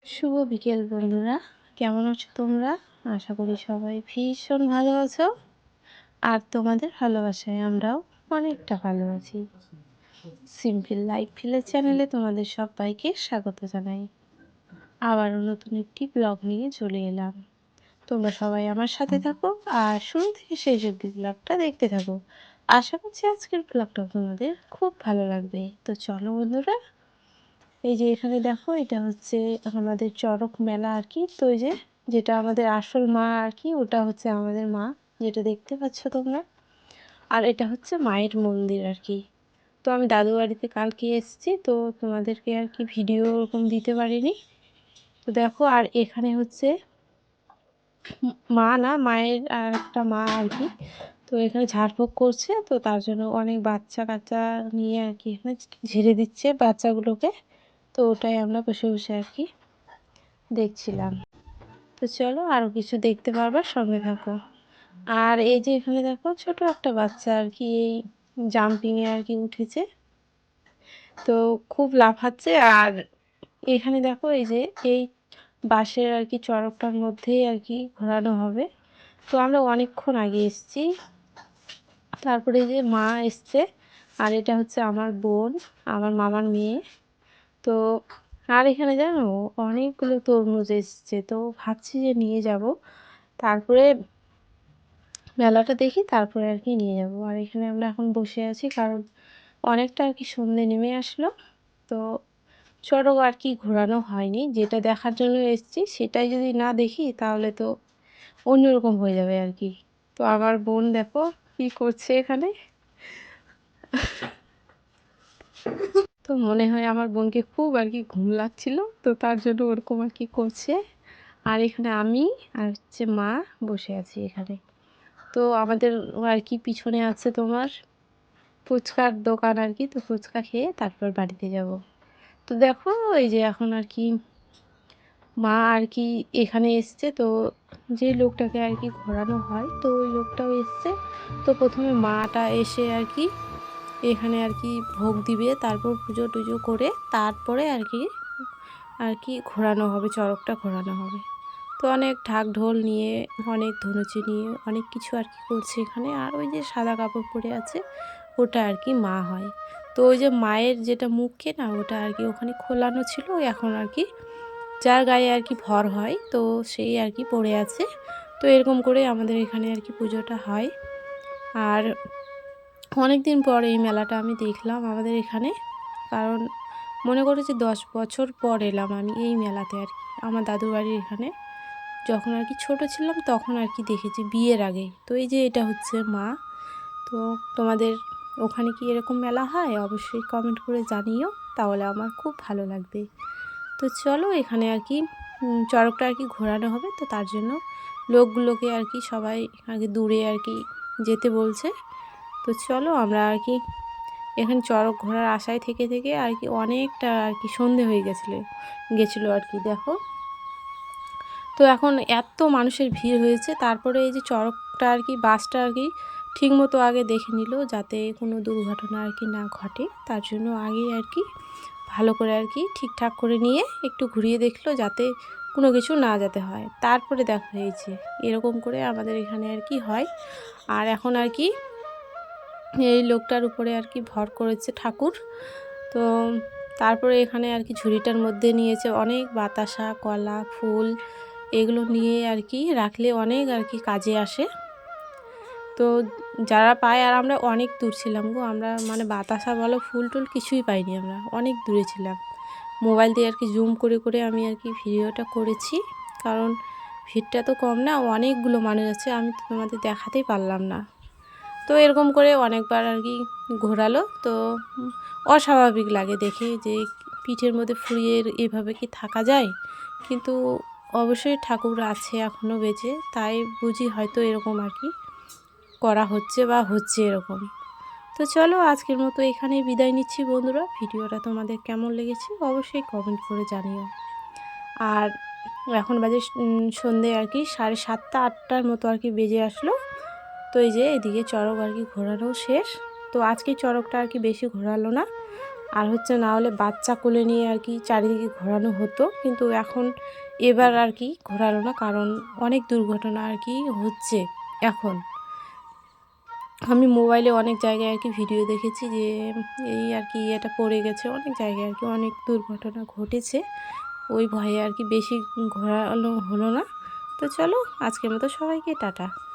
শুভ বিকেল বন্ধুরা, কেমন আছো তোমরা? আশা করি সবাই ভীষণ ভালো আছো। আর তোমাদের ভালোবাসায় আমরাও অনেকটা ভালো আছি। সিম্পল লাইফ ভিলেজ চ্যানেলে তোমাদের সবাইকে স্বাগত জানাই। আবারও নতুন একটি ব্লগ নিয়ে চলে এলাম। তোমরা সবাই আমার সাথে থাকো আর শুরু থেকে শেষ অবধি ব্লগটা দেখতে থাকো। আশা করছি আজকের ব্লগটা তোমাদের খুব ভালো লাগবে। তো চলো বন্ধুরা, এই যে এখানে দেখো, এটা হচ্ছে আমাদের চড়ক মেলা আর কি। তো এই যে যেটা আমাদের আসল মা আর কি, ওটা হচ্ছে আমাদের মা, যেটা দেখতে পাচ্ছ তোমরা। আর এটা হচ্ছে মায়ের মন্দির আর কি। তো আমি দাদু বাড়িতে কালকে এসেছি, তো তোমাদেরকে আর কি ভিডিও ওরকম দিতে পারিনি। তো দেখো, আর এখানে হচ্ছে মা না, মায়ের আর একটা মা আর কি। তো এখানে ঝাড়ফুঁক করছে, তো তার জন্য অনেক বাচ্চা কাচ্চা নিয়ে আর কি এখানে ঝেড়ে দিচ্ছে বাচ্চাগুলোকে। তো ওটাই আমরা বসে বসে আর কি দেখছিলাম। তো চলো আরও কিছু দেখতে পারবা, সঙ্গে থাকো। আর এই যে এখানে দেখো, ছোট একটা বাচ্চা আর কি এই জাম্পিংয়ে আর কি উঠেছে, তো খুব লাফাচ্ছে। আর এখানে দেখো, এই যে এই বাঁশের আর কি চড়কটার মধ্যেই আর কি ঘোরানো হবে। তো আমরা অনেকক্ষণ আগে এসেছি। তারপরে এই যে মা এসছে, আর এটা হচ্ছে আমার বোন, আমার মামার মেয়ে। তো আর এখানে জানো, অনেকগুলো তরমুজ এসছে, তো ভাবছি যে নিয়ে যাব, তারপরে মেলাটা দেখি, তারপরে আর কি নিয়ে যাব। আর এখানে আমরা এখন বসে আছি, কারণ অনেকটা আর কি সন্ধে নেমে আসলো। তো চড়ক আর কি ঘোরানো হয়নি, যেটা দেখার জন্য এসেছি সেটাই যদি না দেখি তাহলে তো অন্যরকম হয়ে যাবে আর কি। তো আমার বোন দেখো কি করছে এখানে। তো মনে হয় আমার বোনকে খুব আর কি ঘুম লাগছিল, তো তার জন্য ওরকম আর কি করছে। আর এখানে আমি আর হচ্ছে মা বসে আছি এখানে। তো আমাদের আর কি পিছনে আছে তোমার ফুচকার দোকান আর কি। তো ফুচকা খেয়ে তারপর বাড়িতে যাব। তো দেখো, এই যে এখন আর কি মা আর কি এখানে এসছে, তো যে লোকটাকে আর কি ঘোরানো হয়, তো ওই লোকটাও এসছে। তো প্রথমে মাটা এসে আর কি এখানে আর কি ভোগ দিবে, তারপর পুজো টুজো করে তারপরে আর কি ঘোরানো হবে, চড়কটা ঘোরানো হবে। তো অনেক ঢাক ঢোল নিয়ে, অনেক ধনুচি নিয়ে অনেক কিছু আর কি করছে এখানে। আর ওই যে সাদা কাপড় পরে আছে, ওটা আর কি মা হয়। তো ওই যে মায়ের যেটা মুখে না, ওটা আর কি ওখানে খোলানো ছিল, এখন আর কি যার গায়ে আর কি ভর হয়, তো সেই আর কি পড়ে আছে। তো এরকম করে আমাদের এখানে আর কি পুজোটা হয়। আর অনেক দিন পর এই মেলাটা আমি দেখলাম আমাদের এখানে, কারণ মনে করেছি 10 বছর পর এলাম আমি এই মেলাতে আর কি। আমার দাদুর বাড়ির এখানে যখন আর কি ছোটো ছিলাম তখন আর কি দেখেছি, বিয়ের আগে। তো এই যে এটা হচ্ছে মা। তো তোমাদের ওখানে কি এরকম মেলা হয় অবশ্যই কমেন্ট করে জানিও, তাহলে আমার খুব ভালো লাগবে। তো চলো, এখানে আর কি চড়কটা আর কি ঘোরানো হবে, তো তার জন্য লোকগুলোকে আর কি সবাই আগে দূরে আর কি যেতে বলছে। তো চলো আমরা আর কি এখানে চড়ক ঘোরার আশায় থেকে থেকে আর কি অনেকটা আর কি সন্ধে হয়ে গেছিলো আর কি। দেখো, তো এখন এত মানুষের ভিড় হয়েছে, তারপরে এই যে চড়কটা আর কি বাসটা আর কি ঠিকমতো আগে দেখে নিল, যাতে কোনো দুর্ঘটনা আর কি না ঘটে। তার জন্য আগেই আর কি ভালো করে আর কি ঠিকঠাক করে নিয়ে একটু ঘুরিয়ে দেখলো, যাতে কোনো কিছু না যেতে হয়। তারপরে দেখা হয়েছে এরকম করে আমাদের এখানে আর কি হয়। আর এখন আর কি এই লোকটার উপরে আর কি ভর করেছে ঠাকুর। তো তারপরে এখানে আর কি ঝুড়িটার মধ্যে নিয়েছে অনেক বাতাসা, কলা, ফুল, এগুলো নিয়ে আর কি রাখলে অনেক আর কি কাজে আসে। তো যারা পায়, আর আমরা অনেক দূর ছিলাম গো, আমরা মানে বাতাসা বলো ফুল টুল কিছুই পাইনি, আমরা অনেক দূরে ছিলাম। মোবাইল দিয়ে আর কি জুম করে করে আমি আর কি ভিডিওটা করেছি, কারণ ভিড়টা তো কম না, অনেকগুলো মানুষ আছে, আমি তো তোমাদের দেখাতেই পারলাম না। তো এরকম করে অনেকবার আর কি ঘোরালো। তো অস্বাভাবিক লাগে দেখে, যে পিঠের মধ্যে ফুরিয়ে এভাবে কি থাকা যায়। কিন্তু অবশ্যই ঠাকুর আছে এখনও বেঁচে, তাই বুঝি হয়তো এরকম আর কি করা হচ্ছে বা হচ্ছে এরকম। তো চলো আজকের মতো এখানেই বিদায় নিচ্ছি বন্ধুরা। ভিডিওটা তোমাদের কেমন লেগেছে অবশ্যই কমেন্ট করে জানিও। আর এখন বাজে সন্ধে আর কি 7:30 8টার মতো আর কি বেজে আসলো। তো এই যে এদিকে চড়ক আর কি ঘোরানো শেষ। তো আজকে চড়কটা আর কি বেশি ঘোরালো না, আর হচ্ছে না হলে বাচ্চা কোলে নিয়ে আর কি চারিদিকে ঘোরানো হতো, কিন্তু এবার আর কি ঘোরালো না, কারণ অনেক দুর্ঘটনা আর কি হচ্ছে এখন। আমি মোবাইলে অনেক জায়গায় আর কি ভিডিও দেখেছি যে এই আর কি এটা পড়ে গেছে, অনেক জায়গায় আর কি অনেক দুর্ঘটনা ঘটেছে। ওই ভয়ে আর কি বেশি ঘোরানো হলো না। তো চলো, আজকের মতো সবাইকে টাটা।